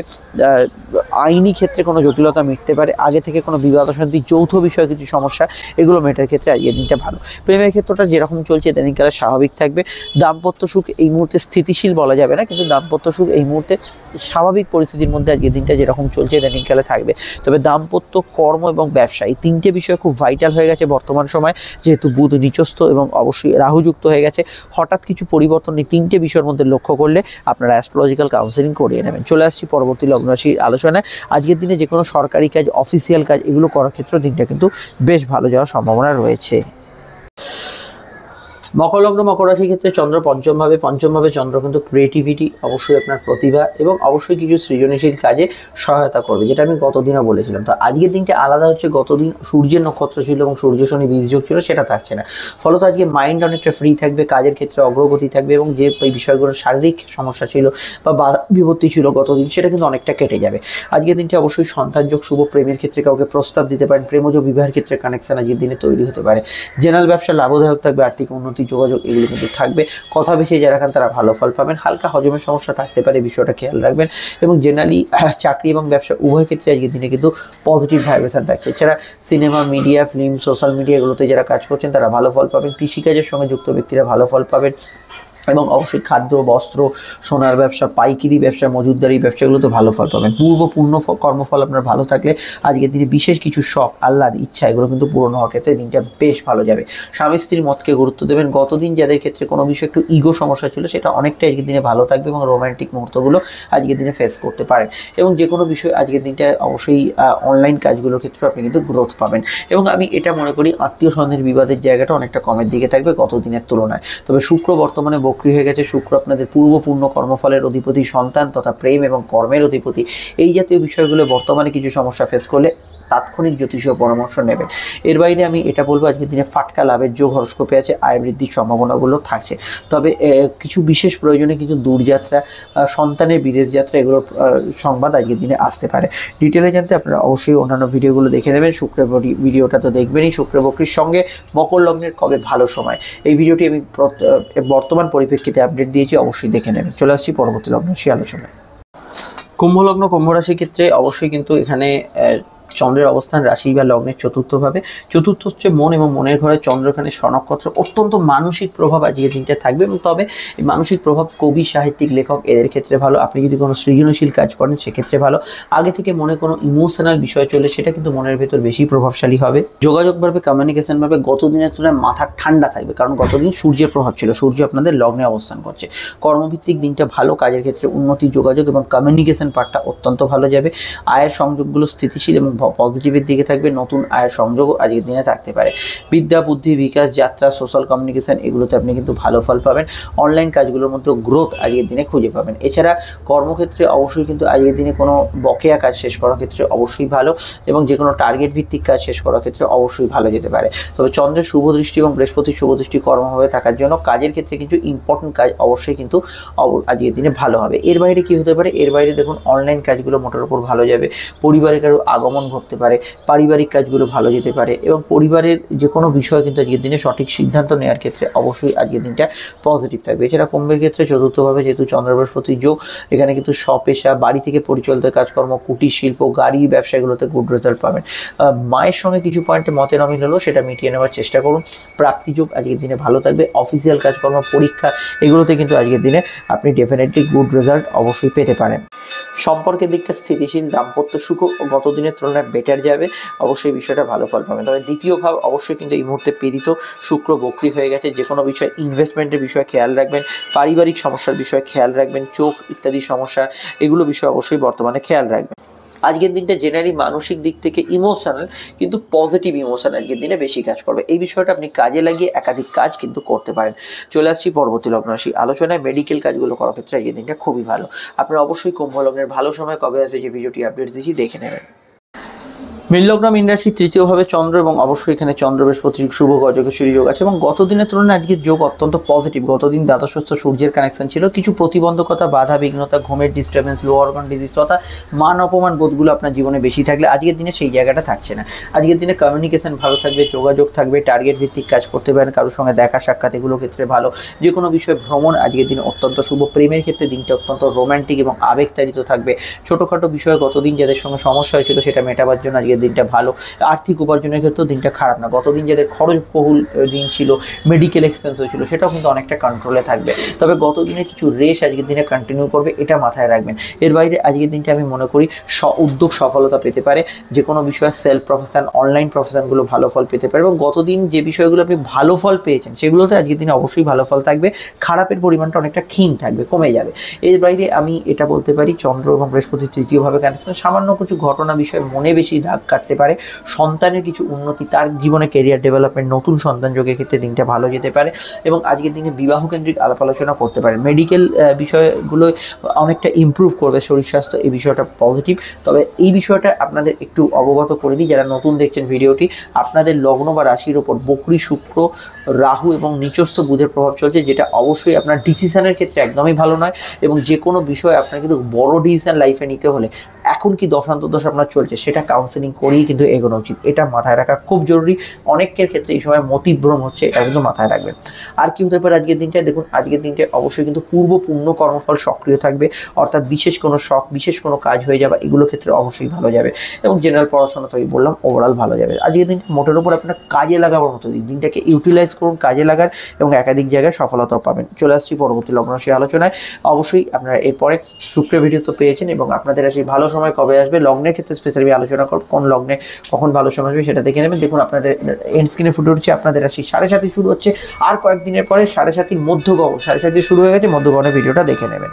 আইনি ক্ষেত্রে কোনো জটিলতা মিটতে পারে, আগে থেকে কোনো বিবাদ অশান্তি, যৌথ বিষয়ে কিছু সমস্যা, এগুলো মেটার ক্ষেত্রে আজকের দিনটা ভালো। প্রেমের ক্ষেত্রটা যেরকম চলছে ইদানিংকালে স্বাভাবিক থাকবে। দাম্পত্য সুখ এই মুহূর্তে স্থিতিশীল বলা যাবে না, কিন্তু দাম্পত্য সুখ এই মুহূর্তে স্বাভাবিক পরিস্থিতির মধ্যে আজকের দিনটা যেরকম চলছে ইদানিংকালে থাকবে। তবে দাম্পত্য, কর্ম এবং ব্যবসা এই তিনটে বিষয় খুব ভাইটাল হয়ে গেছে বর্তমান সময়, যেহেতু বুধ নিচস্থ এবং অবশ্যই রাহুযুক্ত হয়ে গেছে। হঠাৎ কিছু পরিবর্তন এই তিনটে বিষয়ের মধ্যে লক্ষ্য করলে আপনারা অ্যাস্ট্রোলজিক্যাল কাউন্সেলিং করিয়ে নেবেন। চলে আসছি পরবর্তী লগ্ন রাশির আলোচনায়। আজকের দিনে যে কোনো সরকারি কাজ, অফিসিয়াল কাজ এগুলো করার ক্ষেত্রে দিনটা কিন্তু বেশ ভালো যাওয়ার সম্ভাবনা রয়েছে। মকর লগ্ন মকর রাশির ক্ষেত্রে চন্দ্র পঞ্চমভাবে চন্দ্র কিন্তু ক্রিয়েটিভিটি, অবশ্যই আপনার প্রতিভা এবং অবশ্যই কিছু সৃজনশীল কাজে সহায়তা করবে, যেটা আমি গতদিনও বলেছিলাম। তো আজকের দিনটা আলাদা হচ্ছে, গতদিন সূর্যের নক্ষত্র ছিল এবং সূর্য শনি বীজযোগ ছিল, সেটা থাকছে না। ফলত আজকে মাইন্ড অনেকটা ফ্রি থাকবে, কাজের ক্ষেত্রে অগ্রগতি থাকবে এবং যে এই বিষয়গুলোর শারীরিক সমস্যা ছিল বা বিপত্তি ছিল গতদিন, সেটা কিন্তু অনেকটা কেটে যাবে। আজকের দিনটা অবশ্যই সন্তানযোগ শুভ, প্রেমের ক্ষেত্রে কাউকে প্রস্তাব দিতে পারেন, প্রেমজ বিবাহের ক্ষেত্রে কানেকশন আজকের দিনে তৈরি হতে পারে। জেনারেল ব্যবসা লাভদায়ক থাকবে, আর্থিক উন্নতি, যোগাযোগ এগুলো কিন্তু থাকবে। কথা বেশি যারা খান তারা ভালো ফল পাবেন। হালকা হজমের সমস্যা থাকতে পারে, বিষয়টা খেয়াল রাখবেন। এবং জেনারেলি চাকরি এবং ব্যবসা উভয় ক্ষেত্রে আজকের দিনে কিন্তু পজিটিভ ভাইব্রেশন থাকছে। এছাড়া cinema, media, film, social media এগুলোতে যারা কাজ করছেন তারা ভালো ফল পাবেন। কৃষিকাজের সঙ্গে যুক্ত ব্যক্তিরা ভালো ফল পাবেন এবং অবশ্যই খাদ্য, বস্ত্র, সোনার ব্যবসা, পাইকারি ব্যবসা, মজুতদারি ব্যবসাগুলোতে ভালো ফল পাবেন। পূর্ণ কর্মফল আপনার ভালো থাকলে আজকের দিনে বিশেষ কিছু শখ, আহ্লাদ, ইচ্ছা এগুলো কিন্তু পূরণ হওয়ার ক্ষেত্রে দিনটা বেশ ভালো যাবে। স্বামী স্ত্রীর মতকে গুরুত্ব দেবেন। গতদিন যাদের ক্ষেত্রে কোনো বিষয় একটু ইগো সমস্যা ছিল, সেটা অনেকটা আজকের দিনে ভালো থাকবে এবং রোম্যান্টিক মুহূর্তগুলো আজকের দিনে ফেস করতে পারেন। এবং যে কোনো বিষয় আজকের দিনটা অবশ্যই অনলাইন কাজগুলোর ক্ষেত্রে আপনি কিন্তু গ্রোথ পাবেন। এবং আমি এটা মনে করি আত্মীয় স্বজনের বিবাদের জায়গাটা অনেকটা কমের দিকে থাকবে গত দিনের তুলনায়। তবে শুক্র বর্তমানে বক্রী হয়ে গেছে। শুক্র আপনাদের পূর্ণ কর্মফলের অধিপতি, সন্তান তথা প্রেম এবং কর্মের অধিপতি। এই জাতীয় বিষয়গুলো বর্তমানে কিছু সমস্যা ফেস করলে তাৎক্ষণিক জ্যোতিষীয় পরামর্শ নেবেন। এর বাইরে আমি এটা বলবো আজকের দিনে ফাটকা লাভের যোগ হরস্কোপে আছে, আয় বৃদ্ধির সম্ভাবনাগুলো থাকছে। তবে কিছু বিশেষ প্রয়োজনে কিন্তু দূরযাত্রা, সন্তানের বিদেশ যাত্রা, এগুলোর সংবাদ আজকের দিনে আসতে পারে। ডিটেলে জানতে আপনারা অবশ্যই অন্যান্য ভিডিওগুলো দেখে নেবেন। শুক্রের ভিডিওটা তো দেখবেনই। শুক্র বক্রীর সঙ্গে মকর লগ্নের কবে ভালো সময়, এই ভিডিওটি আমি বর্তমান পরিপ্রেক্ষিতে আপডেট দিয়েছি, অবশ্যই দেখে নেবেন। চলে আসছি পরবর্তী লগ্ন সেই আলোচনায়। কুম্ভ লগ্ন, কুম্ভ রাশির ক্ষেত্রে অবশ্যই কিন্তু এখানে চন্দ্রের অবস্থান রাশি বা লগ্নের চতুর্থভাবে। চতুর্থ হচ্ছে মন, এবং মনের ঘরে চন্দ্র এখানে স্বনক্ষত্র। অত্যন্ত মানসিক প্রভাব আজকের দিনটা থাকবে, এবং তবে এই মানসিক প্রভাব কবি, সাহিত্যিক, লেখক এদের ক্ষেত্রে ভালো। আপনি যদি কোনো সৃজনশীল কাজ করেন সেক্ষেত্রে ভালো। আগে থেকে মনে কোনো ইমোশনাল বিষয় চলে, সেটা কিন্তু মনের ভেতর বেশি প্রভাবশালী হবে। যোগাযোগ বাড়বে, কমিউনিকেশন বাড়বে। গত দিনের তুলনায় মাথা ঠান্ডা থাকবে, কারণ গতদিন সূর্যের প্রভাব ছিল, সূর্য আপনাদের লগ্নে অবস্থান করছে। কর্মভিত্তিক দিনটা ভালো, কাজের ক্ষেত্রে উন্নতি, যোগাযোগ এবং কমিউনিকেশন পার্টটা অত্যন্ত ভালো যাবে। আয়ের সংযোগগুলো স্থিতিশীল এবং পজিটিভের দিকে থাকবে। নতুন আয়ের সংযোগও আজকের দিনে থাকতে পারে। বিদ্যা, বুদ্ধি, বিকাশ, যাত্রা, সোশ্যাল কমিউনিকেশন এগুলোতে আপনি কিন্তু ভালো ফল পাবেন। অনলাইন কাজগুলোর মধ্যে গ্রোথ আজকের দিনে খুঁজে পাবেন। এছাড়া কর্মক্ষেত্রে অবশ্যই কিন্তু আজকের দিনে কোনো বকেয়া কাজ শেষ করার ক্ষেত্রে অবশ্যই ভালো, এবং যে কোনো টার্গেট ভিত্তিক কাজ শেষ করার ক্ষেত্রে অবশ্যই ভালো যেতে পারে। তবে চন্দ্রের শুভ দৃষ্টি এবং বৃহস্পতির শুভ দৃষ্টি কর্মভাবে থাকার জন্য কাজের ক্ষেত্রে কিছু ইম্পর্টেন্ট কাজ অবশ্যই কিন্তু আজকের দিনে ভালো হবে। এর বাইরে কি হতে পারে? এর বাইরে দেখুন অনলাইন কাজগুলো মোটের উপর ভালো যাবে। পরিবারের কারো আগমন ঘটতে পারে, পারিবারিক কাজগুলো ভালো যেতে পারে, এবং পরিবারের যে কোনো বিষয় কিন্তু আজকের দিনে সঠিক সিদ্ধান্ত নেওয়ার ক্ষেত্রে অবশ্যই আজকের দিনটা পজিটিভ থাকবে। এছাড়া কুম্ভের ক্ষেত্রে চতুর্থভাবে যেহেতু চন্দ্র বৃহস্পতি যোগ, এখানে কিন্তু স্বপেশা, বাড়ি থেকে পরিচালিত কাজকর্ম, কুটির শিল্প, গাড়ি ব্যবসাগুলোতে গুড রেজাল্ট পাবেন। মায়ের সঙ্গে কিছু পয়েন্টে মতের অমিল হলেও সেটা মিটিয়ে নেওয়ার চেষ্টা করুন। প্রাপ্তি যোগ আজকের দিনে ভালো থাকবে। অফিসিয়াল কাজকর্ম, পরীক্ষা এগুলোতে কিন্তু আজকের দিনে আপনি ডেফিনেটলি গুড রেজাল্ট অবশ্যই পেতে পারেন। সম্পর্কের দিকটা স্থিতিশীল, দাম্পত্য সুখ গত দিনের তুলনায় বেটার যাবে, অবশ্যই বিষয়টা ভালো ফল পাবেন। তবে দ্বিতীয় ভাব অবশ্যই কিন্তু এই মুহূর্তে পীড়িত, শুক্র বক্রী হয়ে গেছে। যে কোনো বিষয়, ইনভেস্টমেন্টের বিষয়ে খেয়াল রাখবেন, পারিবারিক সমস্যার বিষয়ে খেয়াল রাখবেন, চোখ ইত্যাদি সমস্যা এগুলো বিষয়ে অবশ্যই বর্তমানে খেয়াল রাখবেন। আজকের দিনটা জেনারেলি মানসিক দিক থেকে ইমোশনাল, কিন্তু পজিটিভ ইমোশন আজকের দিনে বেশি কাজ করবে। এই বিষয়টা আপনি কাজে লাগিয়ে একাধিক কাজ কিন্তু করতে পারেন। চলে আসছি পরবর্তী লগ্ন রাশি আলোচনায়। মেডিকেল কাজগুলো করার ক্ষেত্রে আজকের দিনটা খুবই ভালো। আপনারা অবশ্যই কুম্ভ লগ্নের ভালো সময় কবে আসবে যে ভিডিওটি আপডেট দিয়েছি দেখে নেবেন। মীন লগ্ন, মীন রাশির তৃতীয়ভাবে চন্দ্র, এবং অবশ্যই এখানে চন্দ্র বৃহস্পতি শুভ গজকেশ্বরী যোগ আছে, এবং গত দিনের তুলনায় আজকের যোগ অত্যন্ত পজিটিভ। গতদিন দ্বাদশস্থ সূর্যের কানেকশন ছিল। কিছু প্রতিবন্ধকতা, বাধা বিঘ্নতা, ঘুমের ডিস্টার্বেন্স, লো অর্গান ডিজিজ তথা মান অপমান বোধগুলো আপনার জীবনে বেশি থাকলে আজকের দিনে সেই জায়গাটা থাকছে না। আজকের দিনে কমিউনিকেশন ভালো থাকবে, যোগাযোগ থাকবে, টার্গেট ভিত্তিক কাজ করতে পারেন, কারোর সঙ্গে দেখা সাক্ষাৎ এগুলো ক্ষেত্রে ভালো। যে কোনো বিষয়ে ভ্রমণ আজকের দিনে অত্যন্ত শুভ। প্রেমের ক্ষেত্রে দিনটা অত্যন্ত রোম্যান্টিক এবং আবেগতাড়িত থাকবে। ছোটোখাটো বিষয়ে গতদিন যাদের সঙ্গে সমস্যা হয়েছিল সেটা মেটাবার জন্য আজকের দিনটা ভালো। আর্থিক উপার্জনের ক্ষেত্রেও দিনটা খারাপ না। গতদিন যাদের খরচবহুল দিন ছিল, মেডিকেল এক্সপেন্স হয়েছিল, সেটাও কিন্তু অনেকটা কন্ট্রোলে থাকবে। তবে গতদিনের কিছু রেশ আজকের দিনে কন্টিনিউ করবে, এটা মাথায় রাখবেন। এর বাইরে আজকের দিনটা আমি মনে করি উদ্যোগ সফলতা পেতে পারে। যে কোনো বিষয়ে সেলফ প্রফেশন, অনলাইন প্রফেশনগুলো ভালো ফল পেতে পারে, এবং গতদিন যে বিষয়গুলো আপনি ভালো ফল পেয়েছেন সেগুলোতে আজকের দিনে অবশ্যই ভালো ফল থাকবে। খারাপের পরিমাণটা অনেকটা ক্ষীণ থাকবে, কমে যাবে। এর বাইরে আমি এটা বলতে পারি চন্দ্র এবং বৃহস্পতি তৃতীয়ভাবে কানেকশন, সামান্য কিছু ঘটনা বিষয়ে মনে বেশি দাগ কাটতে পারে। সন্তানের কিছু উন্নতি, তার জীবনে ক্যারিয়ার ডেভেলপমেন্ট, নতুন সন্তান যোগের ক্ষেত্রে দিনটা ভালো যেতে পারে, এবং আজকের দিনে বিবাহ কেন্দ্রিক আলাপ আলোচনা করতে পারেন। মেডিকেল বিষয়গুলো অনেকটা ইমপ্রুভ করবে শরীর স্বাস্থ্য, এই বিষয়টা পজিটিভ। তবে এই বিষয়টা আপনাদের একটু অবগত করে দিই, যারা নতুন দেখছেন ভিডিওটি, আপনাদের লগ্ন বা রাশির ওপর বক্রী শুক্র, রাহু এবং নিচস্থ বুধের প্রভাব চলছে, যেটা অবশ্যই আপনার ডিসিশনের ক্ষেত্রে একদমই ভালো নয়। এবং যে কোনো বিষয়ে আপনার কিন্তু বড় ডিসিশন লাইফে নিতে হলে এখন কি দশান্তদশ আপনার চলছে সেটা কাউন্সেলিং করেই কিন্তু এগোনো উচিত। এটা মাথায় রাখা খুব জরুরি। অনেকের ক্ষেত্রে এই সময় মতিভ্রম হচ্ছে, এটা কিন্তু মাথায় রাখবেন। আর কি হতে পারে আজকের দিনটায়? দেখুন আজকের দিনটায় অবশ্যই কিন্তু পূর্ণ কর্মফল সক্রিয় থাকবে, অর্থাৎ বিশেষ কোনো শখ, বিশেষ কোনো কাজ হয়ে যাবে, এগুলো ক্ষেত্রে অবশ্যই ভালো যাবে। এবং জেনারেল পড়াশোনা তো আমি বললাম ওভারঅল ভালো যাবে। আজকের দিনটা মোটের উপর আপনার কাজে লাগাবার মতো দিন। দিনটাকে ইউটিলাইজ করুন, কাজে লাগান, এবং একাধিক জায়গায় সফলতাও পাবেন। চলে আসছি পরবর্তী লগ্ন রাশি আলোচনায়। অবশ্যই আপনারা এরপরে শুক্রের ভিডিও তো পেয়েছেন, এবং আপনাদের রাশি ভালো সময় কবে আসবে লগ্নের ক্ষেত্রে স্পেশালি আলোচনা করব। কোন লগ্নে কখন ভালো সময় আসবে সেটা দেখে নেবেন। দেখুন আপনাদের এন্ড স্ক্রিনে ফুটে উঠছে আপনাদের রাশি 7.5 শুরু হচ্ছে, আর কয়েকদিনের পরে 7.5 মধ্যগগন, 7.5 শুরু হয়ে গেছে, মধ্যগগনের ভিডিওটা দেখে নেবেন।